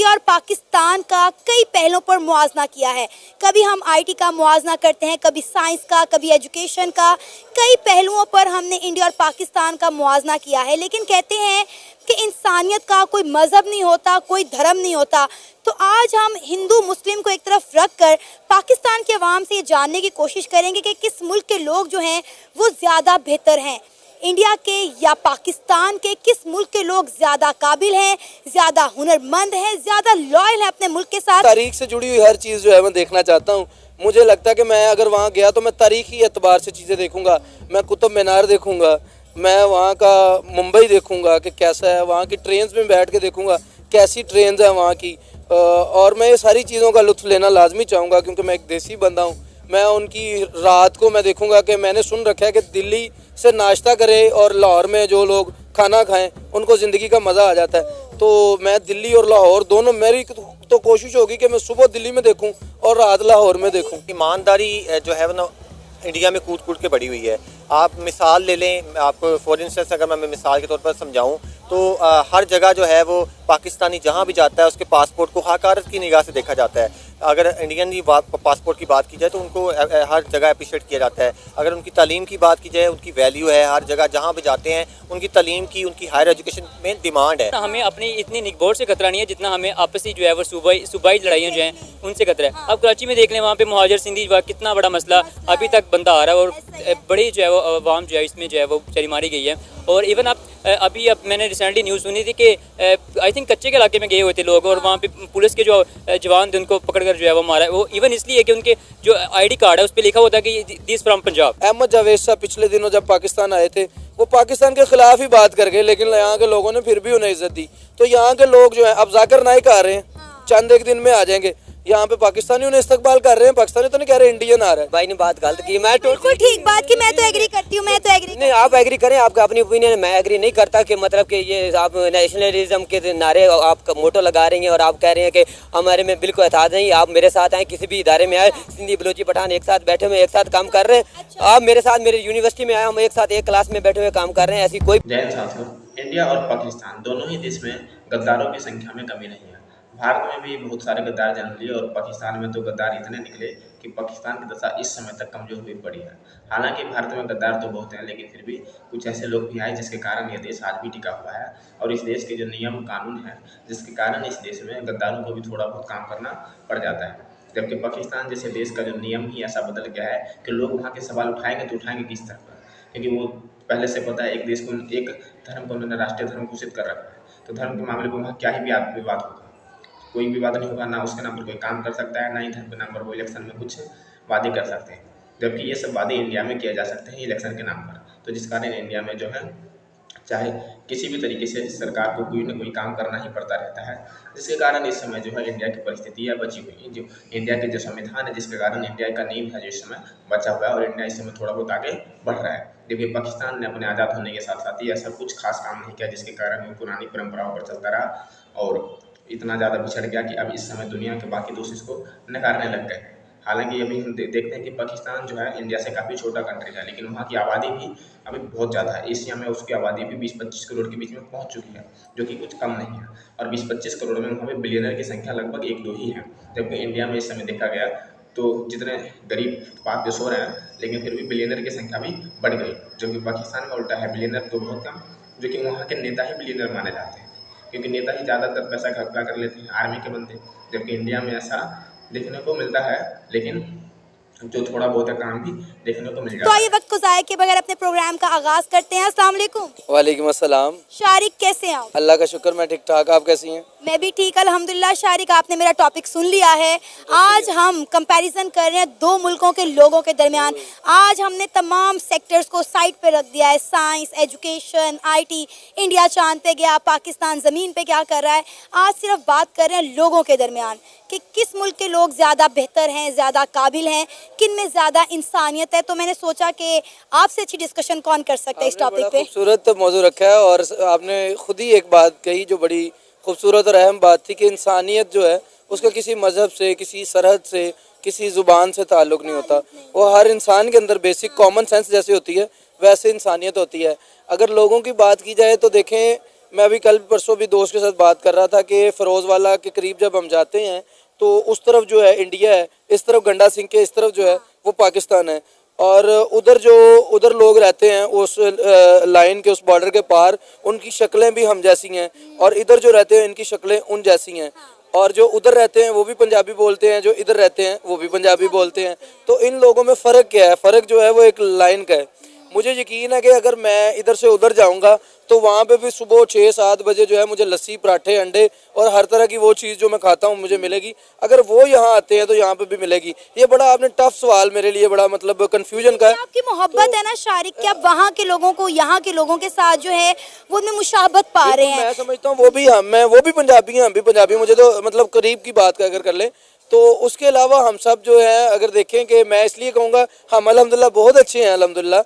India और पाकिस्तान का कई पहलों पर मुआवजा किया है। कभी हम आईटी का मुआवजा करते हैं, कभी साइंस का, कभी एजुकेशन का। कई पहलुओं पर हमने इंडिया और पाकिस्तान का मुआवजा किया है। लेकिन कहते हैं कि इंसानियत का कोई मज़हब नहीं होता, कोई धर्म नहीं होता। तो आज हम हिंदू मुस्लिम को एक तरफ रख कर पाकिस्तान के अवाम से ये जानने की कोशिश करेंगे कि किस मुल्क के लोग जो हैं वो ज़्यादा बेहतर हैं, इंडिया के या पाकिस्तान के। किस मुल्क के लोग ज़्यादा काबिल हैं, ज़्यादा हुनरमंद हैं, ज़्यादा लॉयल हैं अपने मुल्क के साथ। तारीख से जुड़ी हुई हर चीज़ जो है मैं देखना चाहता हूँ। मुझे लगता है कि मैं अगर वहाँ गया तो मैं तारीखी एतबार से चीज़ें देखूँगा। मैं कुतुब मीनार देखूँगा, मैं वहाँ का मुंबई देखूँगा कि कैसा है, वहाँ की ट्रेन्स में बैठ के देखूँगा कैसी ट्रेन्स हैं वहाँ की। और मैं ये सारी चीज़ों का लुत्फ़ लेना लाजमी चाहूँगा क्योंकि मैं एक देसी बंदा हूँ। मैं उनकी रात को मैं देखूँगा कि मैंने सुन रखा है कि दिल्ली से नाश्ता करें और लाहौर में जो लोग खाना खाएं उनको ज़िंदगी का मज़ा आ जाता है। तो मैं दिल्ली और लाहौर दोनों, मेरी तो कोशिश होगी कि मैं सुबह दिल्ली में देखूं और रात लाहौर में देखूं। ईमानदारी जो है वो इंडिया में कूट कूट के बढ़ी हुई है। आप मिसाल ले लें, आपको फॉर इंस्टेंस अगर मैं मिसाल के तौर पर समझाऊं तो हर जगह जो है वो पाकिस्तानी जहां भी जाता है उसके पासपोर्ट को हकारत की निगाह से देखा जाता है। अगर इंडियन की पासपोर्ट की बात की जाए तो उनको हर जगह अप्रिशिएट किया जाता है। अगर उनकी तालीम की बात की जाए, उनकी वैल्यू है, हर जगह जहाँ भी जाते हैं उनकी तालीम की, उनकी हायर एजुकेशन में डिमांड है। हमें अपनी इतनी निगबोर्ड से खतरा नहीं है जितना हमें आपसी जो है वो सूबाई लड़ाइयाँ जो हैं उनसे खतरा है। अब कराची में देख लें, वहाँ पे मुहाजिर सिंधी कितना बड़ा मसला अभी तक बनता आ रहा है और बड़ी जो है वो अवाम जो है इसमें जो है वो बेचारी मारी गई है। और इवन अब मैंने रिसेंटली न्यूज़ सुनी थी कि आई थिंक कच्चे के इलाके में गए हुए थे लोग और वहाँ पे पुलिस के जो जवान थे उनको पकड़कर जो है वो मारा है। वो इवन इसलिए कि उनके जो आईडी कार्ड है उस पर लिखा होता है कि दिस फ्रॉम पंजाब। अहमद जावेद साहब पिछले दिनों जब पाकिस्तान आए थे वो पाकिस्तान के खिलाफ ही बात कर गए, लेकिन यहाँ के लोगों ने फिर भी उन्हें इज्जत दी। तो यहाँ के लोग जो है, अब जाकिर नाइक आ रहे हैं, चंद एक दिन में आ जाएंगे, यहाँ पे पाकिस्तानी उन्हें इस्तकबाल कर रहे हैं। पाकिस्तानी तो नहीं कह रहे इंडियन आ रहा है। भाई ने बात गलत की, मैं बिल्कुल ठीक बात की, मैं तो एग्री करती हूँ, मैं तो एग्री नहीं, आप एग्री करें, आपका अपनी ओपिनियन। मैं एग्री नहीं करता कि मतलब कि ये आप नेशनलिज्म के नारे आप मोटो लगा रही हैं और आप कह रहे हैं कि हमारे में बिल्कुल एतराज नहीं। आप मेरे साथ आए, किसी भी इदारे में आए, सिंधी बलोची पठान एक साथ बैठे हुए एक साथ काम कर रहे हैं। आप मेरे साथ मेरी यूनिवर्सिटी में आए, हम एक साथ एक क्लास में बैठे हुए काम कर रहे हैं। ऐसी कोई जैन साथियों, इंडिया और पाकिस्तान दोनों ही देश में गद्दारों की संख्या में कमी नहीं है। भारत में भी बहुत सारे गद्दार जन्म लिए और पाकिस्तान में तो गद्दार इतने निकले कि पाकिस्तान की दशा इस समय तक कमजोर हुई पड़ी है। हालांकि भारत में गद्दार तो बहुत हैं, लेकिन फिर भी कुछ ऐसे लोग भी आए जिसके कारण यह देश आज भी टिका हुआ है। और इस देश के जो नियम कानून हैं जिसके कारण इस देश में गद्दारों को भी थोड़ा बहुत काम करना पड़ जाता है। जबकि पाकिस्तान जैसे देश का जो नियम ही ऐसा बदल गया है कि लोग वहाँ के सवाल उठाएंगे तो उठाएंगे किस तरह पर, क्योंकि वो पहले से पता है एक देश को, एक धर्म को उन्होंने राष्ट्रीय धर्म घोषित कर रखा है। तो धर्म के मामले में वहाँ क्या ही विवाद होगा, कोई विवाद नहीं होगा। ना उसके नाम पर कोई काम कर सकता है, ना ही धर्म के नाम पर वो इलेक्शन में कुछ वादे कर सकते हैं। जबकि ये सब वादे इंडिया में किए जा सकते हैं इलेक्शन के नाम पर। तो जिस कारण इंडिया में जो है चाहे किसी भी तरीके से सरकार को कोई ना कोई काम करना ही पड़ता रहता है, जिसके कारण इस समय जो है इंडिया की परिस्थिति है बची हुई। जो इंडिया के जो संविधान है जिसके कारण इंडिया का नींव है जो इस समय बचा हुआ है और इंडिया इस समय थोड़ा बहुत आगे बढ़ रहा है। जबकि पाकिस्तान ने अपने आज़ाद होने के साथ साथ ही ऐसा कुछ खास काम नहीं किया जिसके कारण वो पुरानी परंपराओं पर चलता रहा और इतना ज़्यादा बिछड़ गया कि अब इस समय दुनिया के बाकी दोस्त इसको नकारने लग गए हैं। हालांकि अभी हम देखते हैं कि पाकिस्तान जो है इंडिया से काफ़ी छोटा कंट्री है, लेकिन वहाँ की आबादी भी अभी बहुत ज़्यादा है। एशिया में उसकी आबादी भी 20-25 करोड़ के बीच में पहुँच चुकी है, जो कि कुछ कम नहीं है। और 20-25 करोड़ में वहाँ पे बिलियनर की संख्या लगभग 1-2 ही है। जबकि इंडिया में इस समय देखा गया तो जितने गरीब पाक देश हो रहे हैं, लेकिन फिर भी बिलियनर की संख्या भी बढ़ गई, जो कि पाकिस्तान में उल्टा है। बिलियनर तो बहुत कम, जो कि वहाँ के नेता ही बिलियनर माने जाते हैं, क्योंकि नेता ही ज़्यादातर पैसा इकट्ठा कर लेते हैं, आर्मी के बंदे। जबकि इंडिया में ऐसा देखने को मिलता है, लेकिन जो थोड़ा बहुत काम भी देखने को मिल जाता है। तो आइए वक्त को ज़ाया किए बगैर अपने प्रोग्राम का आगाज करते हैं। अस्सलाम वालेकुम। वालेकुम अस्सलाम। शारिक कैसे हैं आप? अल्लाह का शुक्र, मैं ठीक ठाक। आप कैसी हैं? मैं भी ठीक अल्हम्दुलिल्लाह। शारिक, आपने मेरा टॉपिक सुन लिया है। आज हम कंपैरिजन कर रहे हैं दो मुल्कों के लोगों के दरमियान। आज हमने तमाम सेक्टर्स को साइड पे रख दिया है, साइंस, एजुकेशन, आईटी। इंडिया चांद पे गया, पाकिस्तान ज़मीन पे क्या कर रहा है। आज सिर्फ बात कर रहे हैं लोगों के दरमियान कि किस मुल्क के लोग ज़्यादा बेहतर हैं, ज़्यादा काबिल हैं, किन में ज़्यादा इंसानियत है। तो मैंने सोचा कि आपसे अच्छी डिस्कशन कौन कर सकता है इस टॉपिक पे। खूबसूरत मौजू रखा है और आपने खुद ही एक बात कही जो बड़ी खूबसूरत और अहम बात थी कि इंसानियत जो है उसका किसी मज़हब से, किसी सरहद से, किसी ज़ुबान से ताल्लुक़ नहीं होता। वो हर इंसान के अंदर बेसिक कॉमन सेंस जैसे होती है वैसे इंसानियत होती है। अगर लोगों की बात की जाए तो देखें, मैं अभी कल परसों भी दोस्त के साथ बात कर रहा था कि फ़िरोज़वाला के करीब जब हम जाते हैं तो उस तरफ जो है इंडिया है, इस तरफ गंडा सिंह के इस तरफ जो है वो पाकिस्तान है, और उधर लोग रहते हैं उस लाइन के उस बॉर्डर के पार, उनकी शक्लें भी हम जैसी हैं, और इधर जो रहते हैं इनकी शक्लें उन जैसी हैं, और जो उधर रहते हैं वो भी पंजाबी बोलते हैं, जो इधर रहते हैं वो भी पंजाबी बोलते हैं। तो इन लोगों में फ़र्क क्या है? फ़र्क जो है वो एक लाइन का है। मुझे यकीन है कि अगर मैं इधर से उधर जाऊंगा तो वहाँ पे भी सुबह 6-7 बजे जो है मुझे लस्सी, पराठे, अंडे और हर तरह की वो चीज़ जो मैं खाता हूँ मुझे मिलेगी। अगर वो यहाँ आते हैं तो यहाँ पे भी मिलेगी। ये बड़ा आपने टफ सवाल मेरे लिए बड़ा मतलब कंफ्यूजन का है। आपकी मोहब्बत है ना शारिक, कि आप वहाँ के लोगों को यहाँ के लोगों के साथ जो है वो उनमें मुशाबत पा रहे हैं। मैं समझता हूँ वो भी पंजाबी हैं, हम भी पंजाबी। मुझे तो मतलब करीब की बात अगर कर ले तो उसके अलावा हम सब जो है अगर देखें कि मैं इसलिए कहूँगा हम अल्हम्दुलिल्लाह बहुत अच्छे हैं, अल्हम्दुलिल्लाह